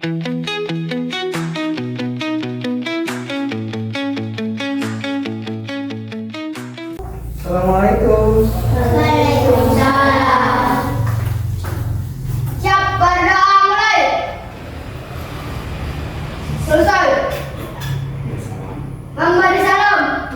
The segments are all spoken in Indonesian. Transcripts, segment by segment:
Assalamualaikum. Waalaikumsalam. Siap, berdoa mulai. Selesai. Memberi salam.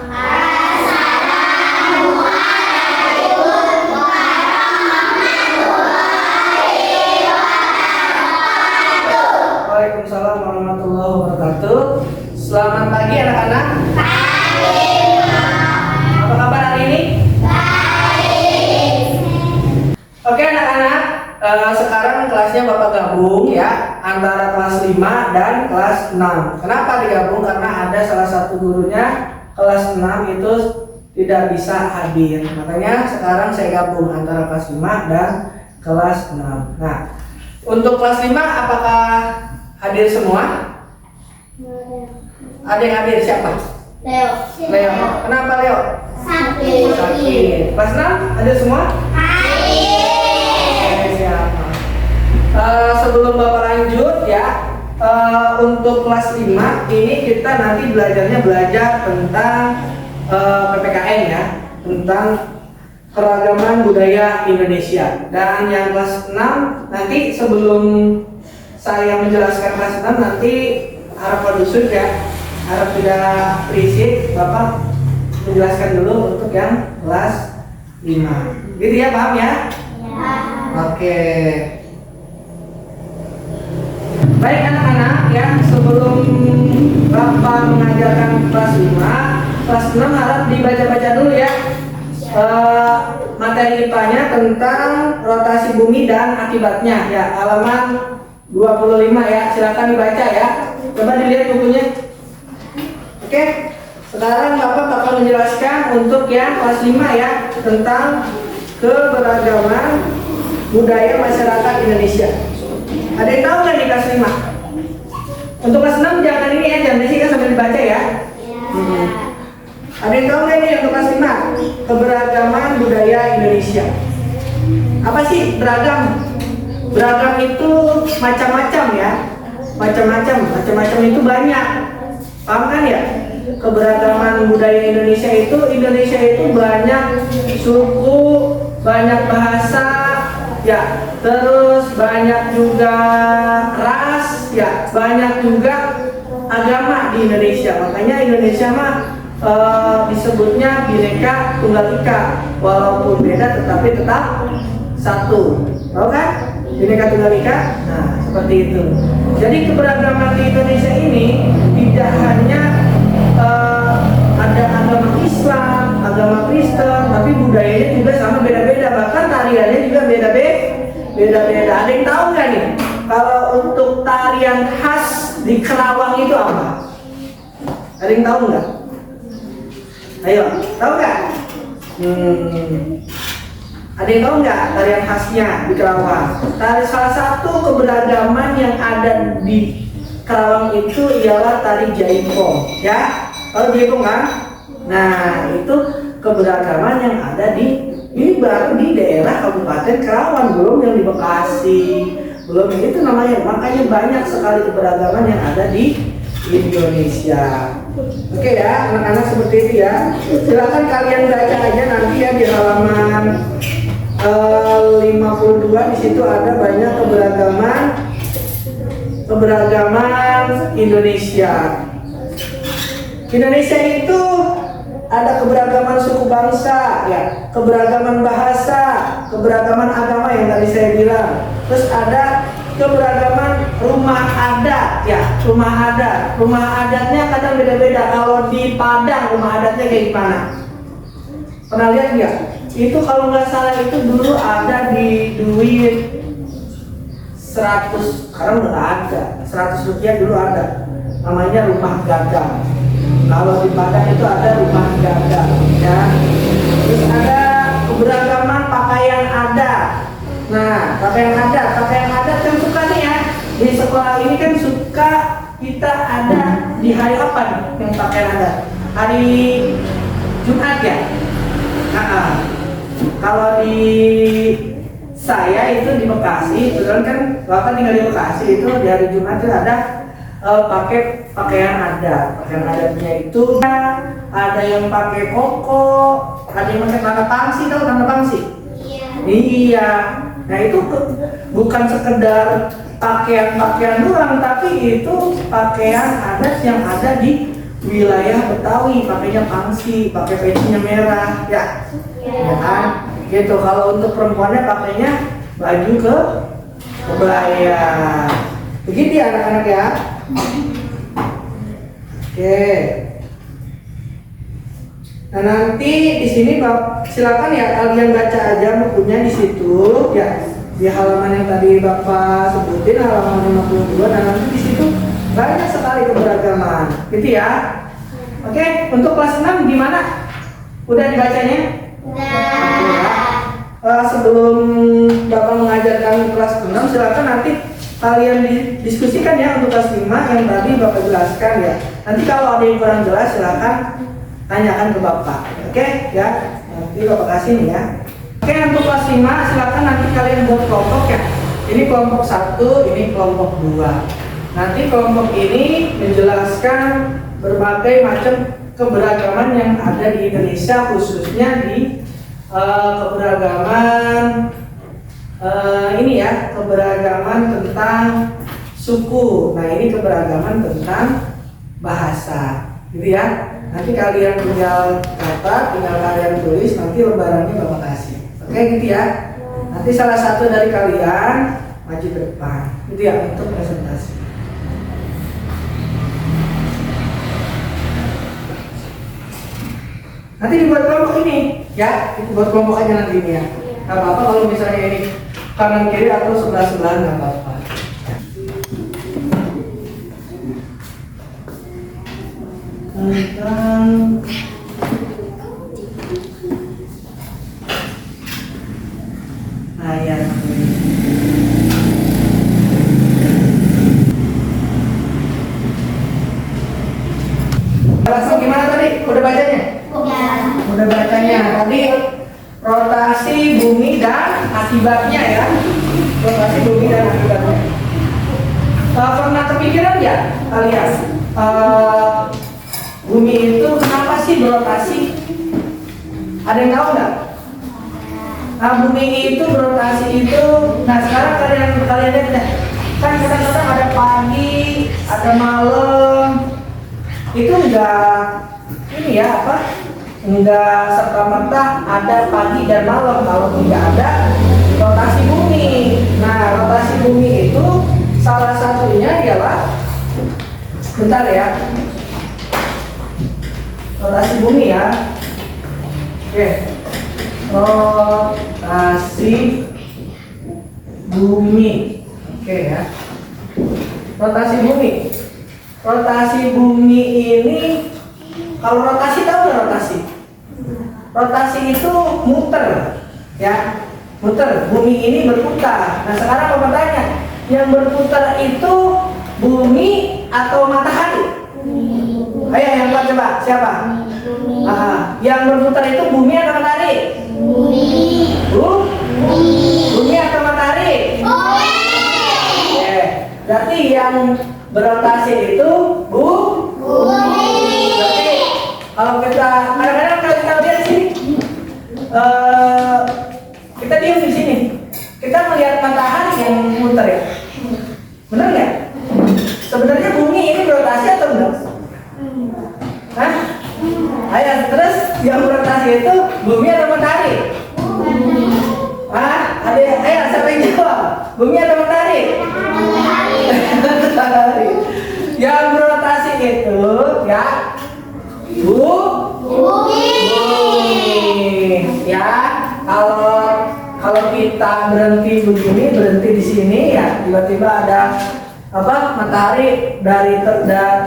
Waalaikumsalam warahmatullahi wabarakatuh. Selamat pagi anak-anak. Apa kabar hari ini? Oke anak-anak, sekarang kelasnya Bapak gabung ya antara kelas 5 dan kelas 6. Kenapa digabung? Karena ada salah satu gurunya kelas 6 itu tidak bisa hadir. Makanya sekarang saya gabung antara kelas 5 dan kelas 6. Nah, untuk kelas 5 apakah hadir semua? Ada yang hadir siapa? Leo. Leo. Kenapa Leo? Sakit. Kelas 6 hadir semua? Siapa? Sebelum Bapak lanjut ya, untuk kelas 5 ini kita nanti belajar tentang PPKN ya, tentang keragaman budaya Indonesia. Dan yang kelas 6 nanti sebelum saya menjelaskan kelas 6 nanti harap kondusif ya, harap tidak berisik, Bapak menjelaskan dulu untuk yang kelas 5. Gitu ya, paham ya? Oke. Baik anak-anak ya, sebelum Bapak mengajarkan kelas 5, kelas 6 harap dibaca-baca dulu ya. Materi IPA-nya tentang rotasi bumi dan akibatnya ya, halaman 25 ya, silakan dibaca ya. Coba dilihat bukunya. Oke. Sekarang Bapak bakal menjelaskan untuk yang kelas 5 ya, tentang keberagaman budaya masyarakat Indonesia. Ada yang tahu nggak di kelas 5? Untuk kelas 6 jangan ini ya, jangan berisik kan sambil dibaca ya. Ada yang tahu nggak ini untuk kelas 5? Keberagaman budaya Indonesia. Apa sih beragam? Beragam itu macam-macam ya. Macam-macam itu banyak. Paham kan ya? Keberagaman budaya Indonesia itu banyak suku, banyak bahasa ya, terus banyak juga ras ya, banyak juga agama di Indonesia. Makanya Indonesia mah disebutnya Bhinneka Tunggal Ika, walaupun beda tetapi tetap satu. Tahu kan? Bhinneka Tunggal Ika. Nah, seperti itu. Jadi keberagaman di Indonesia ini tidak hanya ada agama Islam, agama Kristen, tapi budayanya juga sama beda-beda, bahkan tariannya juga beda-beda. Ada yang tahu nggak nih? Kalau untuk tarian khas di Kerawang itu apa? Ada yang tahu nggak? Ayo, tahu nggak? Ada yang tahu nggak tarian khasnya di Kerawang? Salah satu keberagaman yang ada di Kerawang itu ialah tari jaipong, ya. Kalau jaipong kan? Nah, itu keberagaman yang ada ini baru di daerah Kabupaten Kerawang, belum yang di Bekasi, belum itu namanya. Makanya banyak sekali keberagaman yang ada di Indonesia. Oke ya, anak-anak seperti itu ya. Silakan kalian baca aja nanti ya di halaman 52, di situ ada banyak keberagaman Indonesia. Indonesia itu ada keberagaman suku bangsa ya, keberagaman bahasa, keberagaman agama yang tadi saya bilang. Terus ada keberagaman rumah adat ya, rumah adatnya kadang beda-beda. Kalau di Padang rumah adatnya kayak gimana? Pernah lihat nggak? Itu kalau nggak salah itu dulu ada di duit 100, sekarang udah ada 100 rupiah, dulu ada namanya rumah gagang. Kalau di Padang itu ada rumah gagang ya. Terus ada keberagaman pakaian adat. Nah, pakaian adat kan suka nih ya, di sekolah ini kan suka kita ada di hari apa nih yang pakaian adat? Hari Jumat ya. Kalau di saya itu di Bekasi, kebetulan kan Bapak tinggal di Bekasi, itu di hari Jumat itu ada pakai pakaian adatnya itu ada yang pakai koko, ada yang pakai tanda pangsi, tahu tanda pangsi? Iya. Nah itu bukan sekedar pakaian doang, tapi itu pakaian adat yang ada di wilayah Betawi, pakainya pangsi, pakai pecinya merah, ya kan? Gitu. Kalau untuk perempuannya pakainya baju kebaya. Begitu ya anak-anak ya. Oke. Nah nanti di sini silakan ya kalian baca aja bukunya di situ ya, di halaman yang tadi Bapak sebutin, halaman 52. Dan nanti di situ banyak sekali keberagaman, gitu ya. Oke, untuk kelas 6 gimana? Udah dibacanya? Sebelum Bapak mengajarkan kelas 6, silakan nanti kalian diskusikan ya untuk kelas 5 yang tadi Bapak jelaskan ya. Nanti kalau ada yang kurang jelas silakan tanyakan ke Bapak. Oke ya, nanti Bapak kasih nih ya. Oke, untuk kelas 5 silakan nanti kalian buat kelompok ya. Ini kelompok 1, ini kelompok 2. Nanti kelompok ini menjelaskan berbagai macam keberagaman yang ada di Indonesia, khususnya di keberagaman ini ya, keberagaman tentang suku. Nah ini keberagaman tentang bahasa, gitu ya. Nanti kalian tinggal catat, tinggal kalian tulis, nanti lembarannya Bapak kasih. Oke gitu ya. Nanti salah satu dari kalian maju ke depan, gitu ya, untuk presentasi. Nanti dibuat kelompok ini ya, buat kelompok aja nanti ini ya. Gak apa-apa kalau misalnya ini kanan kiri atau sebelah nggak apa-apa. Tentang ayat langsung gimana tadi? Udah bacanya? Udah bacanya. Tadi rotasi bumi dan akibatnya ya. Rotasi bumi dan akibatnya. Pernah kepikiran ya kalian? Bumi itu kenapa sih berotasi? Ada yang tahu nggak? Nah, bumi itu berotasi itu. Nah sekarang kalian lihat deh. Kan kadang-kadang ada pagi, ada malam. Itu enggak ini ya apa? Enggak serta-merta ada pagi dan malam kalau tidak ada rotasi bumi. Nah, rotasi bumi itu salah satunya ialah, bentar ya, rotasi bumi ya. Oke, rotasi bumi. Oke ya, rotasi bumi. Rotasi bumi ini, kalau rotasi tahu nggak rotasi? Rotasi itu muter, ya, muter. Bumi ini berputar. Nah sekarang Bapak tanya, yang berputar itu bumi atau matahari? Ayo yang kuat coba, siapa? Yang berputar itu bumi atau matahari? Bumi atau matahari? Berarti yang berotasi itu bumi. Berarti kalau kita kadang-kadang kalau kita lihat sini, kita diam di sini, kita melihat matahari yang muter ya, benar nggak? Sebenarnya bumi ini berotasi atau enggak? Hah? Ayo terus yang berotasi itu bumi atau matahari? Ayo siapa yang jawab? Bumi atau matahari? Yang berotasi itu ya bumi. Ya, kalau kita berhenti begini, berhenti di sini ya tiba-tiba ada apa? Matahari dari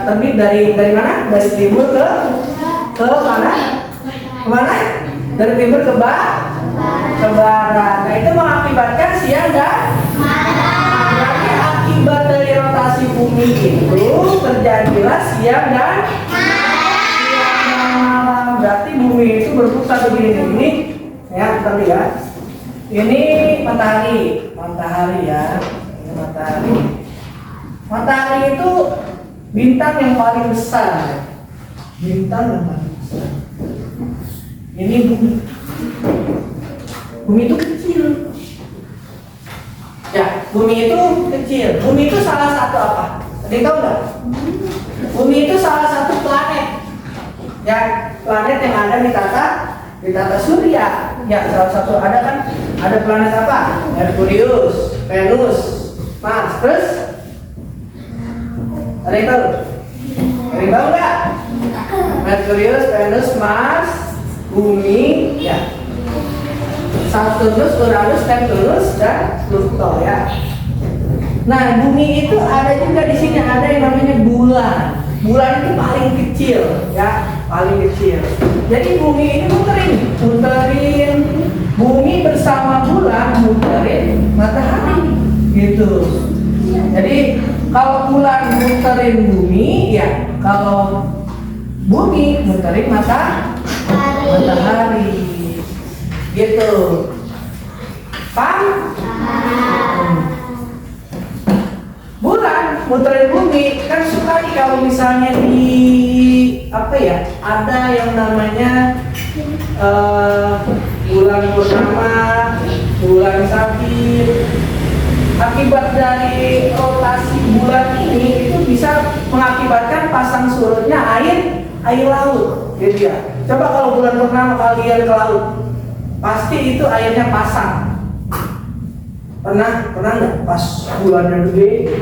terbit dari mana? Dari timur ke mana? Kemana? Dari timur ke barat. Nah itu mengakibatkan siang dan malam. Akibat dari rotasi bumi itu terjadilah siang dan malam. Berarti bumi itu berputar begini. Ini ya, kita lihat. Ini matahari ya. Ini matahari. Matahari itu bintang yang paling besar. Bintang yang paling besar. Ini bumi. Bumi itu kecil. Ya, bumi itu kecil. Bumi itu salah satu apa? Ada yang tahu nggak? Bumi itu salah satu planet. Ya, planet yang ada di tata surya. Ya, salah satu ada kan? Ada planet apa? Merkurius, Venus, Mars. Terus? Ada yang tahu? Ada yang tahu nggak? Merkurius, Venus, Mars, Bumi, ya. Saturnus, Uranus, Neptunus, dan Pluto ya. Nah, bumi itu ada juga di sini ada yang namanya bulan. Bulan itu paling kecil ya, paling kecil. Jadi bumi ini muterin. Bumi bersama bulan muterin matahari gitu. Jadi kalau bulan muterin bumi ya, kalau bumi muterin matahari gitu. Paham? Bulan muterin bumi kan suka nih kalau misalnya di apa ya, ada yang namanya bulan purnama, bulan sabit. Akibat dari rotasi bulan ini itu bisa mengakibatkan pasang surutnya air laut gitu ya. Coba kalau bulan purnama kalian ke laut, pasti itu airnya pasang. Pernah nggak pas bulannya gede,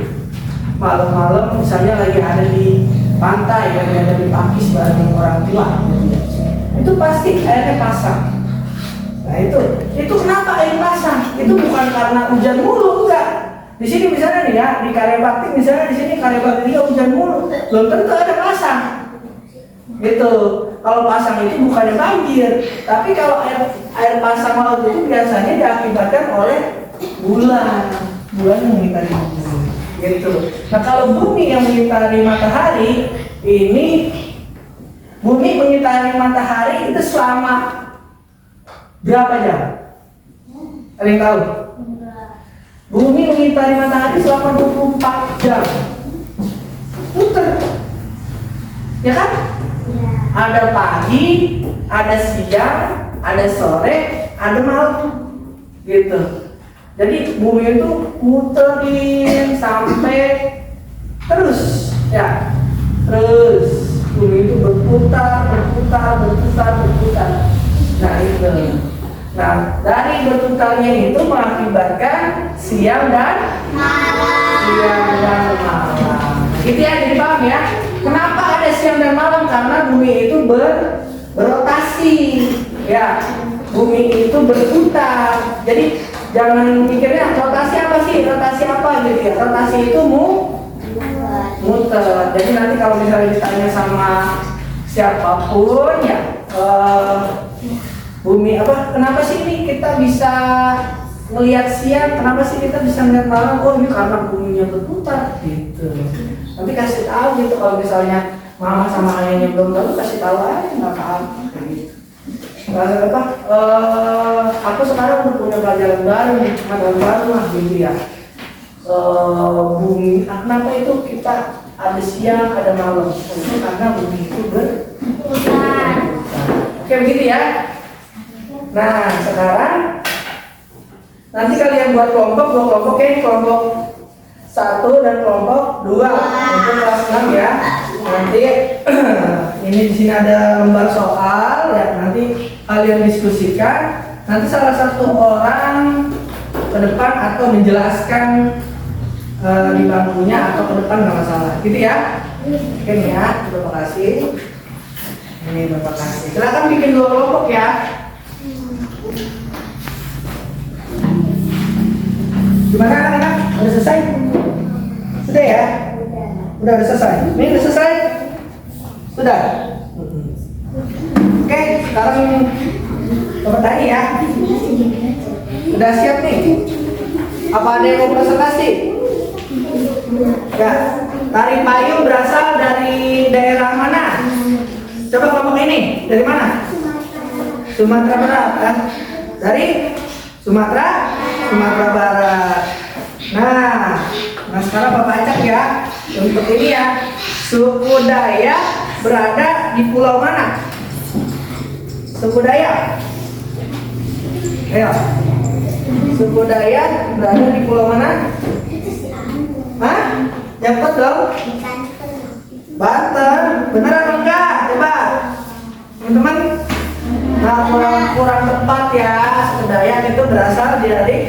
malam-malam misalnya lagi ada di pantai, lagi ada di Pakis bareng orang tua, itu pasti airnya pasang. Nah itu kenapa air pasang? Itu bukan karena hujan mulu, enggak. Di sini misalnya nih ya, di Karyabakti misalnya, di sini Karyabakti dia hujan mulu, belum tentu ada pasang. Gitu. Kalau pasang itu bukannya banjir, tapi kalau air pasang laut itu biasanya diakibatkan oleh bulan yang mengitari bumi. Gitu. Nah kalau bumi yang mengitari matahari, ini bumi mengitari matahari itu selama berapa jam? Ada yang tahu? Bumi mengitari matahari selama 24 jam. Puter. Ya kan? Ada pagi, ada siang, ada sore, ada malam. Gitu. Jadi bumi itu muterin sampai terus ya. Terus bumi itu berputar. Nah itu. Nah dari berputarnya itu mengakibatkan siang dan malam. Gitu ya, jadi paham ya. Kenapa ada siang dan malam? Karena bumi itu berotasi. Ya, bumi itu berputar. Jadi jangan mikirnya rotasi apa sih? Rotasi apa gitu ya? Rotasi itu muter. Jadi nanti kalau misalnya ditanya sama siapapun ya, bumi apa? Kenapa sih ini kita bisa melihat siang? Kenapa sih kita bisa melihat malam? Oh ini karena buminya berputar gitu. Nanti kasih tahu gitu kalau misalnya mama sama ayahnya belum tahu, kasih tahu aja, nggak paham gitu. Apa? Aku sekarang udah punya pelajaran baru lah gitu ya. Bumi, kenapa itu kita ada siang, ada malam? Itu karena bumi itu berputar. Oke begitu ya. Nah sekarang nanti kalian buat kelompok ya, kelompok 1 dan kelompok 2 untuk kelas 6 ya. Nanti ini di sini ada lembar soal ya, nanti kalian diskusikan. Nanti salah satu orang ke depan atau menjelaskan di bangkunya atau ke depan nggak masalah, gitu ya. Oke nih ya, terima kasih. Ini Bapak kasih. Silakan bikin 2 kelompok ya. Gimana anak-anak? Udah selesai? Sudah ya? Udah selesai? Ini udah selesai? Sudah? Oke, sekarang Bapak tanya ya. Udah siap nih? Apa ada yang mau presentasi? Ya, tari payung berasal dari daerah mana? Coba kelompok ini, dari mana? Sumatera Barat kan? Dari Sumatera Sumatera Barat. Nah sekarang Bapak acak ya. Untuk ini ya, suku Dayak berada di pulau mana? Suku Dayak. Ayo. Suku Dayak berada di pulau mana? Hah? Cepet dong. Banten. Bener atau enggak? Coba. Teman-teman. Nah, kurang tepat ya. Suku Dayak itu berasal dari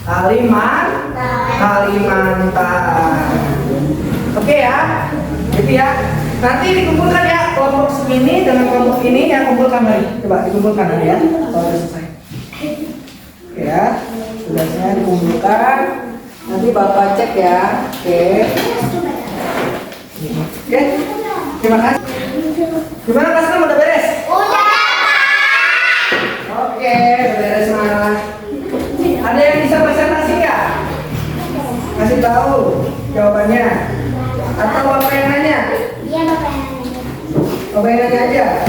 Kalimantan. Oke ya. Gitu ya. Nanti dikumpulkan ya kelompok segini dengan kelompok ini yang kumpulkan lagi. Coba dikumpulkan lagi ya. Kalau sudah selesai. Oke ya. Sudah selesai dikumpulkan. Nanti Bapak cek ya. Oke. Oke. Terima kasih. Gimana kelasnya udah beres? Udah. Oke, udah beres mah. Ada yang bisa presentasi nggak? Kasih tahu jawabannya. Atau Bapak yang nanya? Iya, Bapak. Bapak yang nanya aja.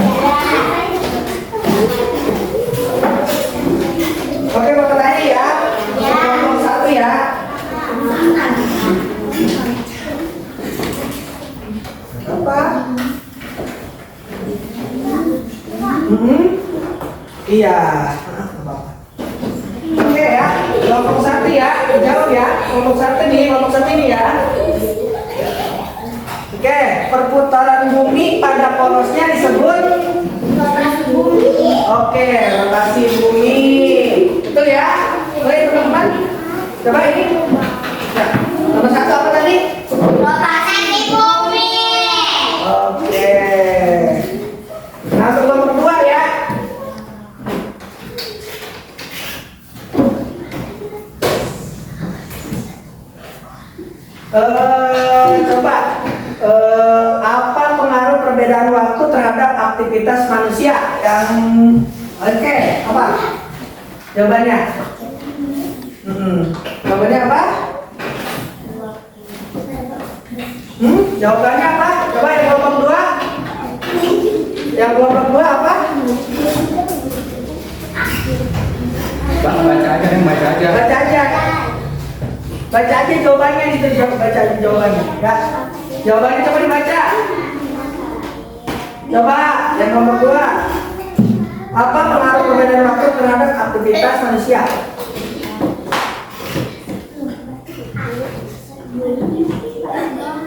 Oke, Bapak tanya ya. Kelompok 1 ya. Apa? Iya. Oke ya, kelompok 1 ya. Jawab ya. Kelompok 1 ini ya. Oke, perputaran bumi pada porosnya disebut oke, rotasi bumi. Betul ya? Boleh teman-teman? Coba ini. Nah, nomor 1 apa tadi? Rotasi bumi. Oke. Nah, nomor 2 ya. Coba apa pengaruh perbedaan waktu terhadap aktivitas manusia yang oke, apa? Jawabannya? Jawabannya apa? Jawabannya apa? Coba yang kelompok 2. Yang kelompok 2 apa? Baca aja, baca aja. Baca aja. Baca aja jawabannya itu, baca aja jawabannya. Ya. Jawabannya coba dibaca. Coba yang nomor 2. Apa pengaruh perbedaan waktu terhadap aktivitas manusia?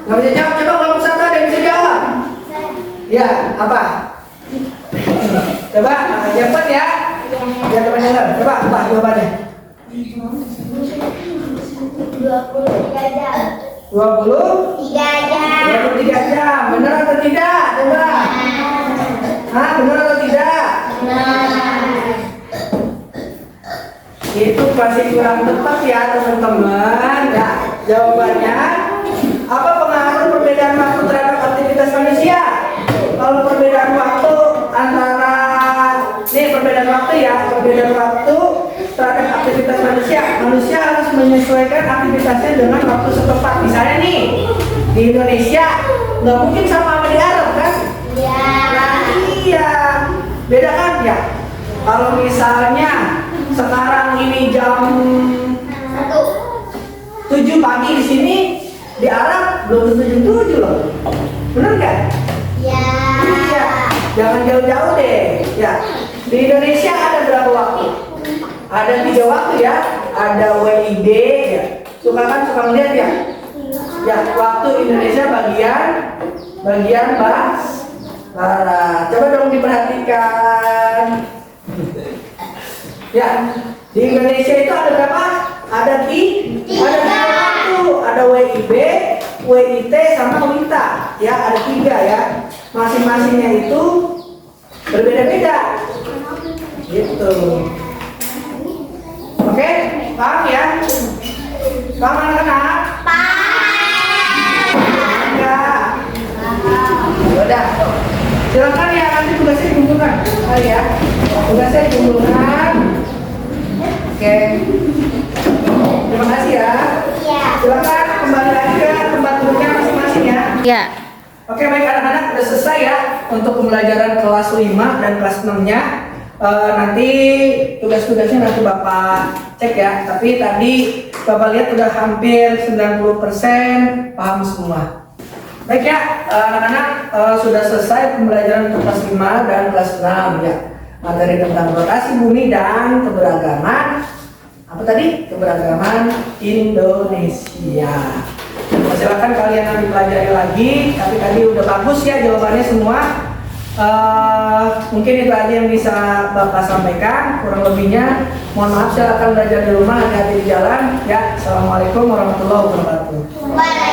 Nggak bisa jawab, coba kelompok 1 ada yang bisa jawab. Ya, apa? Coba, cepat ya. Ya, coba dengar. Coba, apa jawabannya? 23 jam. 23 jam. Benar atau tidak? Coba. Hah, benar atau tidak? Itu pasti kurang tepat ya teman-teman. Ya, jawabannya apa pengaruh perbedaan waktu terhadap aktivitas manusia? Kalau perbedaan waktu antara perbedaan waktu ya, perbedaan waktu terhadap aktivitas manusia harus menyesuaikan aktivitasnya dengan waktu setempat. Misalnya nih di Indonesia nggak mungkin sama di Arab kan? Iya, beda kan ya. Kalau misalnya sekarang ini jam 7 pagi di sini, di Arab belum tentu jam 7 loh. Bener kan? Ya. Iya. Jangan jauh-jauh deh. Ya. Di Indonesia ada berapa waktu? Ada 3 waktu ya. Ada WIB ya. Suka ngeliat ya? Ya, waktu Indonesia bagian barat. Coba dong diperhatikan. Ya, di Indonesia itu ada berapa? Ada 3 waktu. Ada WIB, WIT sama WITA. Ya, ada 3 ya. Masing-masingnya itu berbeda-beda. Gitu. Oke, paham ya? Paham anak-anak? Enggak. Udah. Silakan ya, nanti tugasnya dikumpulkan. Ya. Tugasnya dikumpulkan. Oke. Terima kasih ya. Silakan kembali lagi ke tempat duduknya masing-masing ya. Ya. Oke, baik anak-anak, sudah selesai ya untuk pembelajaran kelas 5 dan kelas 6-nya. Nanti tugas-tugasnya nanti Bapak cek ya. Tapi tadi Bapak lihat udah hampir 90% paham semua. Baik ya, anak-anak sudah selesai pembelajaran untuk kelas 5 dan kelas 6 ya. Materi tentang rotasi bumi dan keberagaman. Apa tadi? Keberagaman Indonesia. Silakan kalian nanti pelajari lagi. Tapi tadi udah bagus ya jawabannya semua. Mungkin itu aja yang bisa Bapak sampaikan. Kurang lebihnya mohon maaf, silakan belajar di rumah, hati-hati di jalan ya. Assalamualaikum warahmatullahi wabarakatuh. Waalaikumsalam.